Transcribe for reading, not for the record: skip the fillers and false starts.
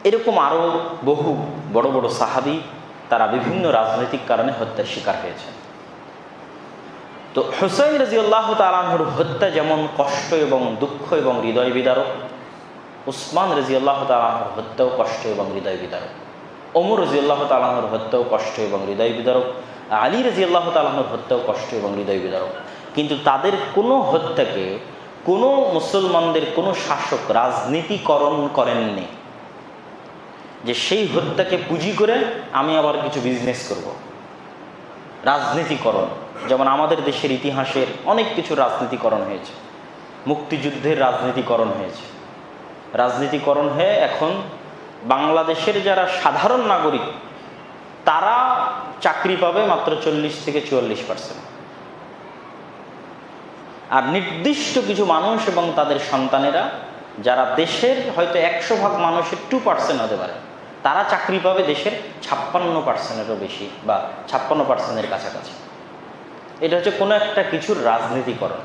এরকম আরও বহু বড় বড় সাহাবী তারা বিভিন্ন রাজনৈতিক কারণে হত্যার শিকার হয়েছেন। তো হুসাইন রাদিয়াল্লাহু তাআলা আনহুর হত্যা যেমন কষ্ট এবং দুঃখ এবং হৃদয় বিদারক, উসমান রাদিয়াল্লাহু তাআলা আনহুর হত্যাও কষ্ট এবং হৃদয় বিদারক, ওমর রাদিয়াল্লাহু তাআলা আনহুর হত্যাও কষ্ট এবং হৃদয় বিদারক, আলী রাদিয়াল্লাহু তাআলা আনহুর হত্যাও কষ্ট এবং হৃদয় বিদারক। কিন্তু তাদের কোনো হত্যাকে কোনো মুসলমানদের কোনো শাসক রাজনীতিকরণ করেননি, যে সেই হত্যাকে পুঁজি করে আমি আবার কিছু বিজনেস করব। রাজনীতিকরণ, যেমন আমাদের দেশের ইতিহাসের অনেক কিছু রাজনীতিকরণ হয়েছে, মুক্তিযুদ্ধের রাজনীতিকরণ হয়েছে, রাজনীতিকরণ হয়ে এখন বাংলাদেশের যারা সাধারণ নাগরিক তারা চাকরি পাবে মাত্র 40 থেকে 44%, আর নির্দিষ্ট কিছু মানুষ এবং তাদের সন্তানেরা যারা দেশের হয়তো 100 ভাগ মানুষের 2% হতে পারে, তারা চাকরি পাবে দেশের 56%-এরও বেশি বা 56%-এর কাছাকাছি। এটা হচ্ছে কোনো একটা কিছুর রাজনীতিকরণ।